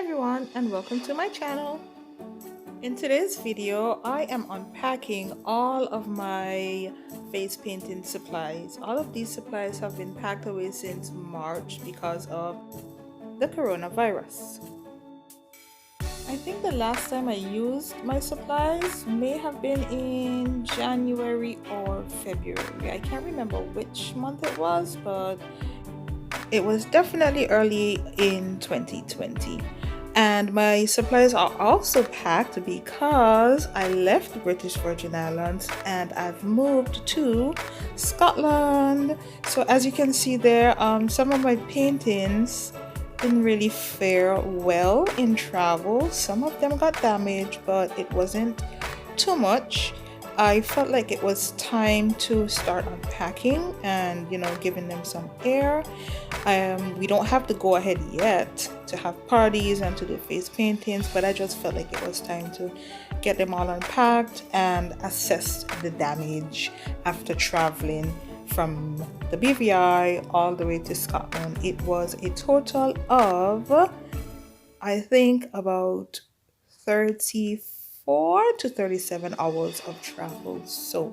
everyone, and welcome to my channel. In today's video, I am unpacking all of my face painting supplies. All of these supplies have been packed away since March because of the coronavirus. I think the last time I used my supplies may have been in January or February. I can't remember which month it was, but it was definitely early in 2020. And my supplies are also packed because I left the British Virgin Islands and I've moved to Scotland. So as you can see there, some of my paintings didn't really fare well in travel. Some of them got damaged, but it wasn't too much. I felt like it was time to start unpacking and giving them some air. We don't have to go ahead yet to have parties and to do face paintings, but I just felt like it was time to get them all unpacked and assess the damage after traveling from the BVI all the way to Scotland. It was a total of, I think, about 34 to 37 hours of travel. So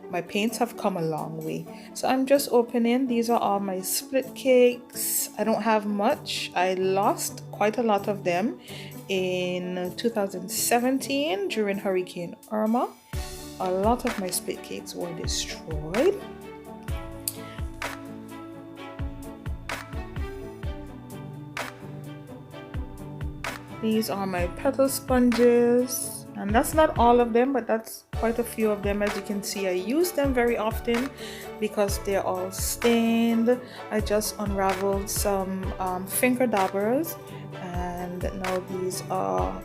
my paints have come a long way. So I'm just opening. These are all my split cakes. I don't have much. I lost quite a lot of them in 2017 during Hurricane Irma. A lot of my split cakes were destroyed. These are my petal sponges, and that's not all of them, but that's quite a few of them. As you can see, I use them very often because they're all stained. I just unraveled some finger daubers, and now these are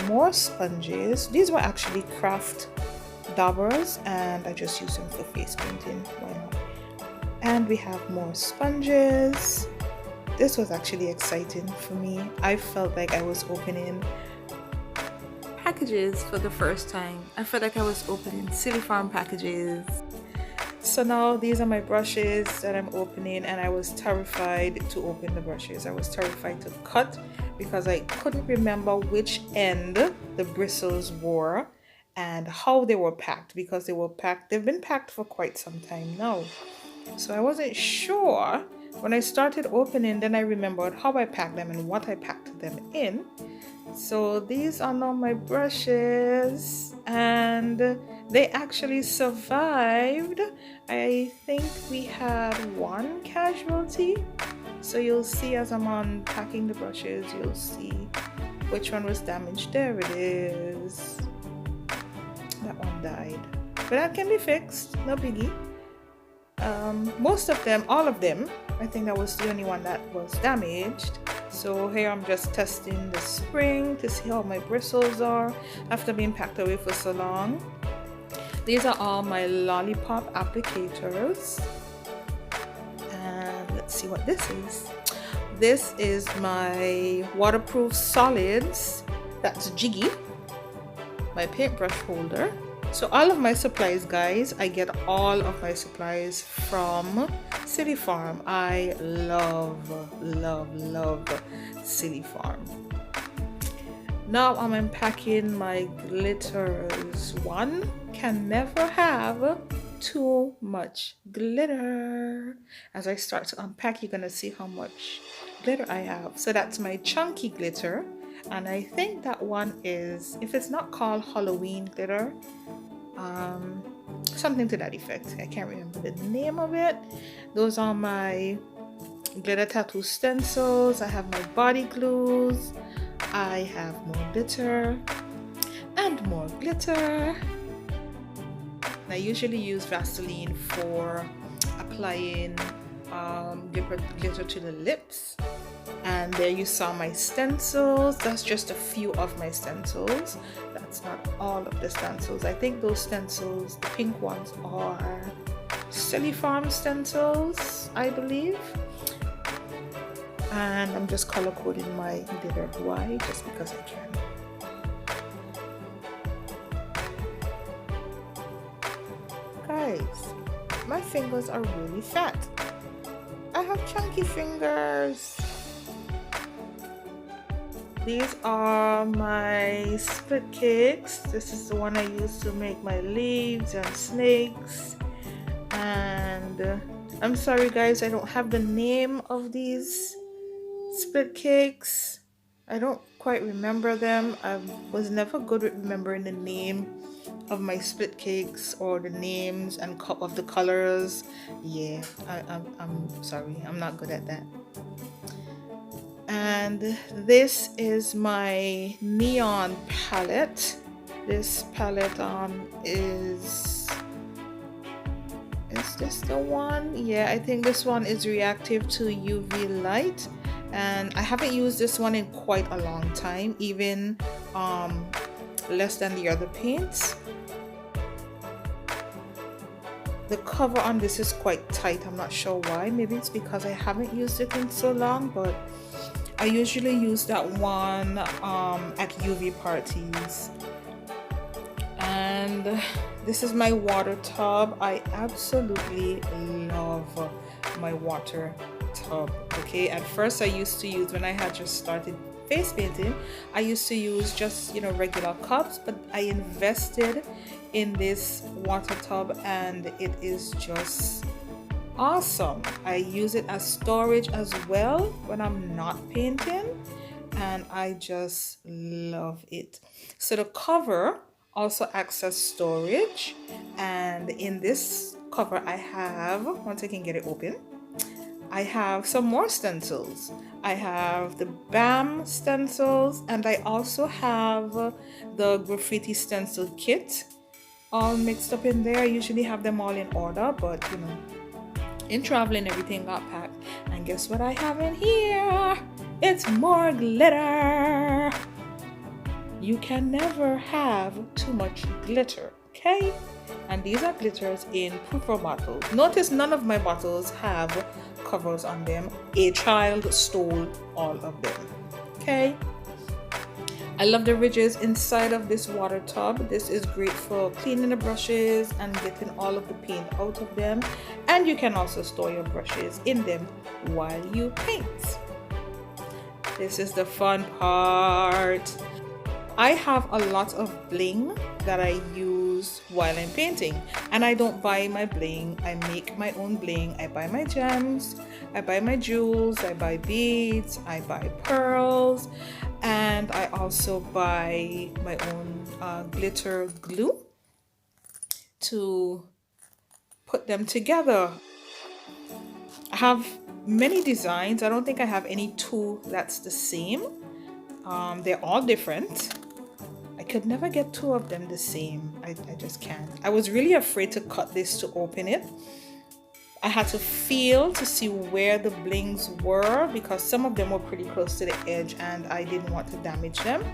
more sponges. These were actually craft daubers, and I just use them for face painting. Why not? And we have more sponges. This was actually exciting for me. I felt like I was opening packages for the first time. I felt like I was opening Silly Farm packages. So now these are my brushes that I'm opening, and I was terrified to open the brushes. I was terrified to cut because I couldn't remember which end the bristles were and how they were packed, because they've been packed for quite some time now. So I wasn't sure. When I started opening, then I remembered how I packed them and what I packed them in. So these are now my brushes, and they actually survived. I think we had one casualty. So you'll see as I'm unpacking the brushes, you'll see which one was damaged. There it is. That one died. But that can be fixed, no biggie. Most of them, all of them, I think that was the only one that was damaged. So here I'm just testing the spring to see how my bristles are after being packed away for so long. These are all my lollipop applicators, and let's see what this is. This is my waterproof solids. That's Jiggy, my paintbrush holder. So all of my supplies, guys, I get all of my supplies from Silly Farm. I love Silly Farm. Now I'm unpacking my glitters. One can never have too much glitter. As I start to unpack, you're gonna see how much glitter I have. So that's my chunky glitter. And I think that one is, if it's not called Halloween glitter, something to that effect. I can't remember the name of it. Those are my glitter tattoo stencils. I have my body glues. I have more glitter and more glitter. I usually use Vaseline for applying glitter to the lips. And there you saw my stencils. That's just a few of my stencils. That's not all of the stencils. I think those stencils, the pink ones, are Silly Farm stencils, I believe. And I'm just color coding my glitter. Why? Just because I can. Guys, my fingers are really fat. I have chunky fingers. These are my split cakes. This is the one I use to make my leaves and snakes. And I'm sorry guys, I don't have the name of these split cakes. I don't quite remember them. I was never good with remembering the name of my split cakes or the names and of the colors. Yeah, I'm sorry, I'm not good at that. And this is my neon palette. This palette is this the one? Yeah, I think this one is reactive to UV light, and I haven't used this one in quite a long time, even less than the other paints. The cover on this is quite tight. I'm not sure why. Maybe it's because I haven't used it in so long, but I usually use that one at UV parties. And this is my water tub. I absolutely love my water tub. Okay, at first I used to use, when I had just started face painting, I used to use just, you know, regular cups, but I invested in this water tub and it is just awesome. I use it as storage as well when I'm not painting, and I just love it. So the cover also acts as storage, and in this cover I have, once I can get it open, I have some more stencils. I have the BAM stencils, and I also have the graffiti stencil kit all mixed up in there. I usually have them all in order, but you know, in traveling everything got packed. And guess what I have in here? It's more glitter. You can never have too much glitter, okay? And these are glitters in proofer bottles. Notice none of my bottles have covers on them. A child stole all of them, okay? I love the ridges inside of this water tub. This is great for cleaning the brushes and getting all of the paint out of them. And you can also store your brushes in them while you paint. This is the fun part. I have a lot of bling that I use while I'm painting, and I don't buy my bling. I make my own bling. I buy my gems, I buy my jewels, I buy beads, I buy pearls, and I also buy my own glitter glue to put them together. I have many designs. I don't think I have any two that's the same. They're all different. I could never get two of them the same. I just can't. I was really afraid to cut this to open it. I had to feel to see where the blings were, because some of them were pretty close to the edge and I didn't want to damage them.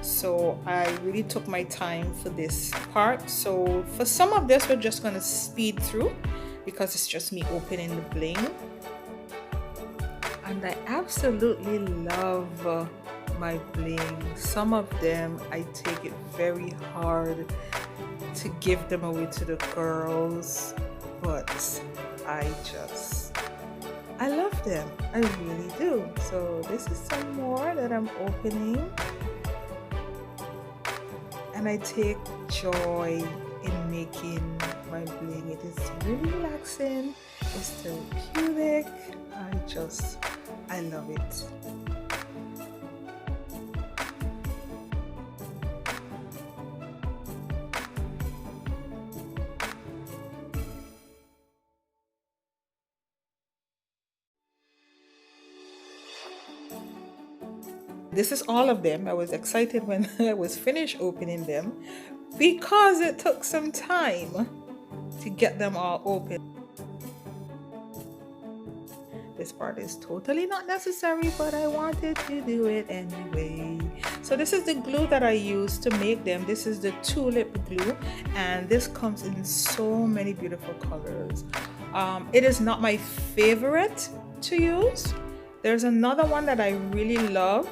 So I really took my time for this part. So for some of this, we're just going to speed through because it's just me opening the bling. And I absolutely love my bling. Some of them I take it very hard to give them away to the girls, but I love them. I really do. So this is some more that I'm opening, and I take joy in making my bling. It is really relaxing. It's therapeutic. I love it. This is all of them. I was excited when I was finished opening them because it took some time to get them all open. This part is totally not necessary, but I wanted to do it anyway. So this is the glue that I use to make them. This is the tulip glue, and this comes in so many beautiful colors. It is not my favorite to use. There's another one that I really love.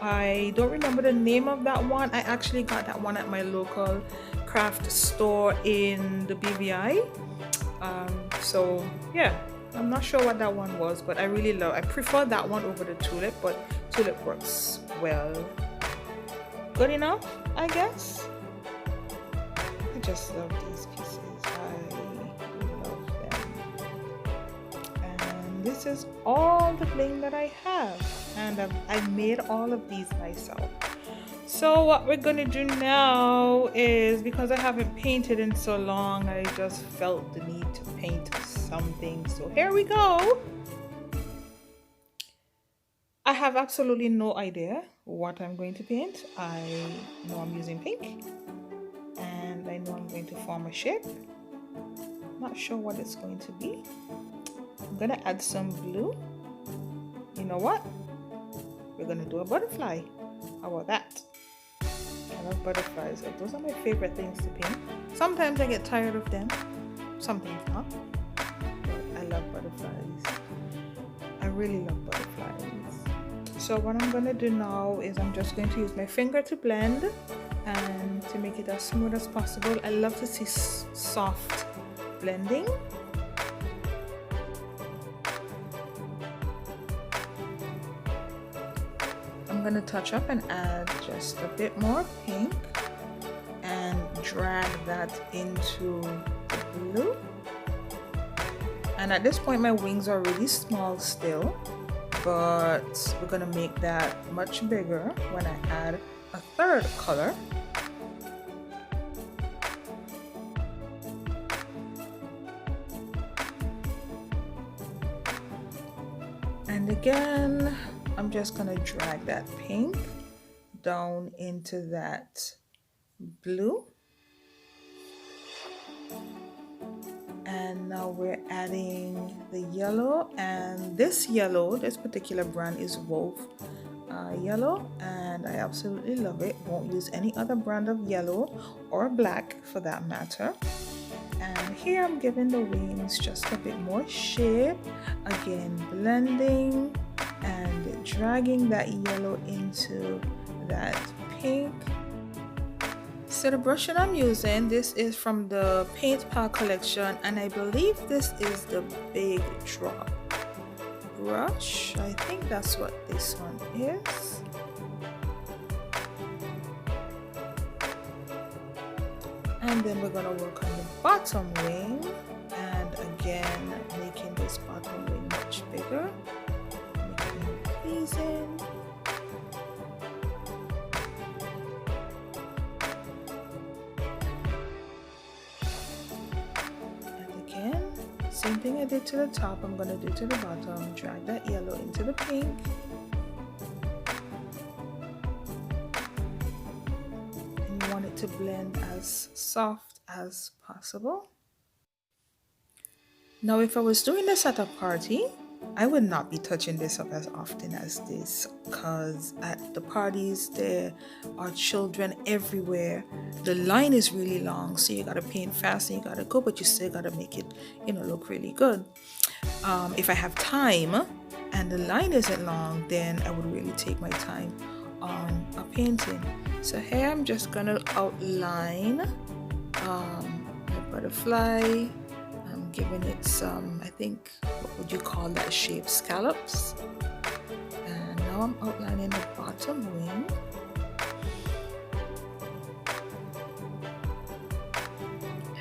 I don't remember the name of that one. I actually got that one at my local craft store in the BVI. So yeah, I'm not sure what that one was, but I prefer that one over the tulip, but tulip works well, good enough, I guess. I just love these pieces. I love them. And this is all the bling that I have. And I made all of these myself. So what we're gonna do now is, because I haven't painted in so long, I just felt the need to paint something. So here we go. I have absolutely no idea what I'm going to paint. I know I'm using pink and I know I'm going to form a shape. Not sure what it's going to be. I'm gonna add some blue. You know what? We're gonna do a butterfly. How about that? I love butterflies. Those are my favorite things to paint. Sometimes I get tired of them, sometimes not. But I love butterflies. I really love butterflies. So what I'm going to do now is I'm just going to use my finger to blend and to make it as smooth as possible. I love to see soft blending. I'm going to touch up and add just a bit more pink and drag that into the blue. And at this point my wings are really small still, but we're going to make that much bigger when I add a third color. And again, I'm just going to drag that pink down into that blue. And now we're adding the yellow, and this particular brand is Wolf yellow, and I absolutely love it. Won't use any other brand of yellow or black for that matter. And here I'm giving the wings just a bit more shape, again blending and dragging that yellow into that pink. So the brush that I'm using, this is from the Paint Pal collection, and I believe this is the Big Drop brush. I think that's what this one is. And then we're gonna work on the bottom wing, and again making this bottom wing much bigger, making it pleasing. Same thing I did to the top, I'm going to do to the bottom. Drag that yellow into the pink. And you want it to blend as soft as possible. Now if I was doing this at a party, I would not be touching this up as often as this, because at the parties there are children everywhere. The line is really long, so you gotta paint fast and you gotta go, but you still gotta make it, you know, look really good. If I have time and the line isn't long, then I would really take my time on a painting. So here I'm just gonna outline my butterfly. Giving it some, I think, what would you call that shape, scallops. And now I'm outlining the bottom wing.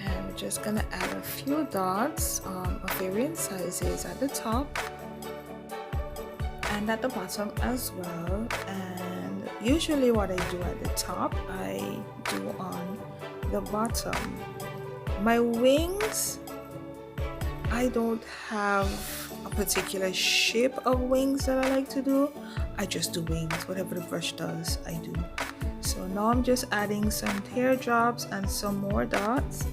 And we're just gonna add a few dots of varying sizes at the top and at the bottom as well. And usually what I do at the top, I do on the bottom. My wings, I don't have a particular shape of wings that I like to do. I just do wings. Whatever the brush does, I do. So now I'm just adding some teardrops and some more dots.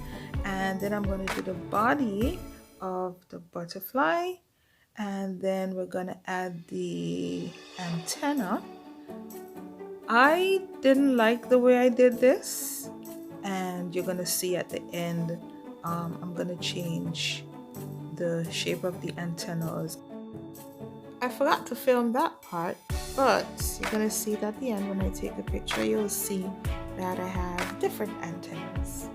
And then I'm going to do the body of the butterfly. And then we're going to add the antenna. I didn't like the way I did this. And you're going to see at the end, I'm going to change the shape of the antennas. I forgot to film that part, but you're gonna see it at the end. When I take the picture, you'll see that I have different antennas.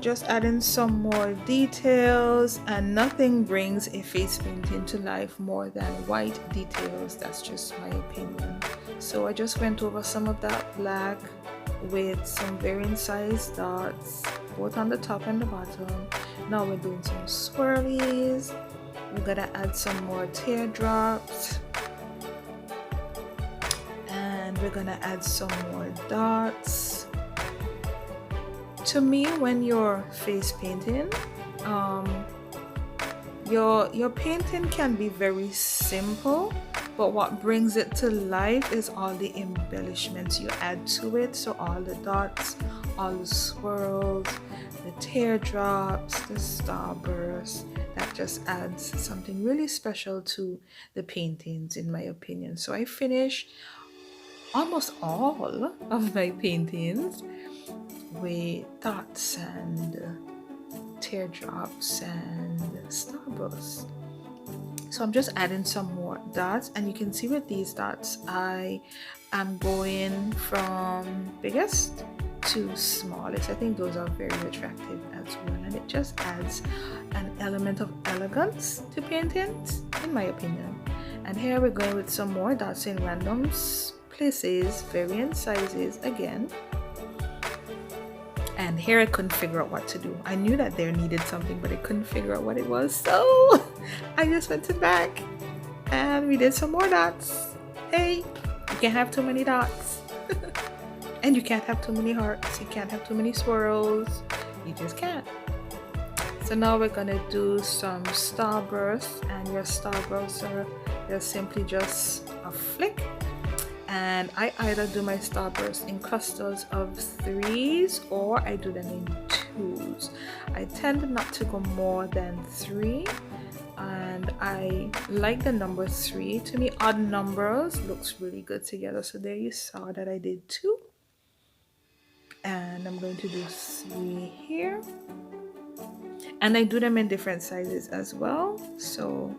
just adding some more details, and nothing brings a face painting to life more than white details. That's just my opinion. So I just went over some of that black with some varying size dots, both on the top and the bottom. Now we're doing some swirlies. We're gonna add some more teardrops, and we're gonna add some more dots. To me, when you're face painting, your painting can be very simple, but what brings it to life is all the embellishments you add to it. So all the dots, all the swirls, the teardrops, the starbursts, that just adds something really special to the paintings, in my opinion. So I finished almost all of my paintings with dots and teardrops and starbursts. So I'm just adding some more dots, and you can see with these dots I am going from biggest to smallest. I think those are very attractive as well, and it just adds an element of elegance to paintings, in my opinion. And here we're going with some more dots in random places, varying sizes again. And here I couldn't figure out what to do. I knew that there needed something, but I couldn't figure out what it was. So I just went to the back and we did some more dots. Hey, you can't have too many dots. And you can't have too many hearts. You can't have too many swirls. You just can't. So now we're gonna do some starbursts, and your starbursts they're simply just a flick. And I either do my starbursts in clusters of 3s or I do them in 2s. I tend not to go more than 3, and I like the number 3. To me, odd numbers looks really good together. So there you saw that I did 2, and I'm going to do 3 here, and I do them in different sizes as well. So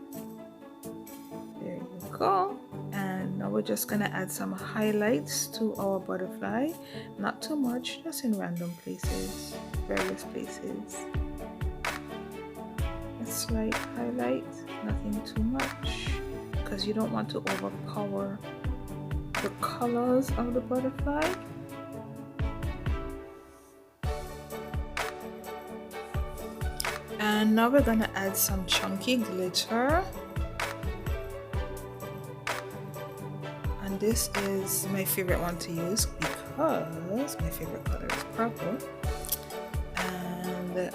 there you go. And now we're just gonna add some highlights to our butterfly. Not too much, just in random places, various places. A slight highlight, nothing too much, because you don't want to overpower the colors of the butterfly. And now we're gonna add some chunky glitter. And this is my favorite one to use because my favorite color is purple. And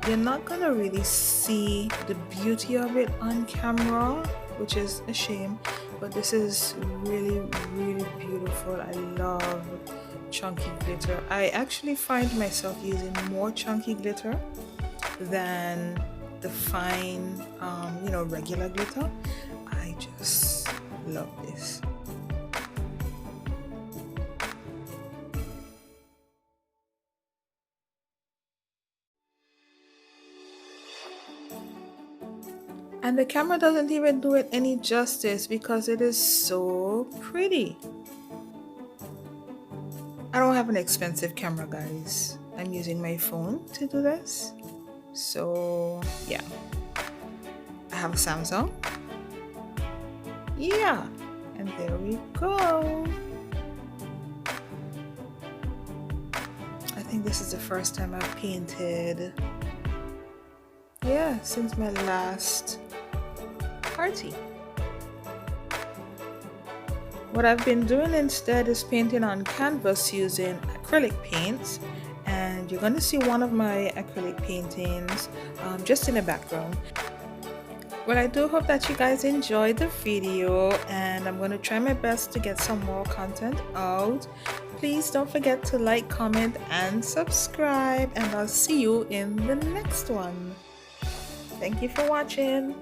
you're not gonna really see the beauty of it on camera, which is a shame, but this is really, really beautiful. I love chunky glitter. I actually find myself using more chunky glitter than the fine, regular glitter. I just love this. And the camera doesn't even do it any justice because it is so pretty. I don't have an expensive camera, guys. I'm using my phone to do this. So yeah, I have a Samsung. Yeah, and there we go. I think this is the first time I've painted, yeah, since my last party. What I've been doing instead is painting on canvas using acrylic paints, and you're going to see one of my acrylic paintings just in the background. Well, I do hope that you guys enjoyed the video, and I'm going to try my best to get some more content out. Please don't forget to like, comment, and subscribe, and I'll see you in the next one. Thank you for watching.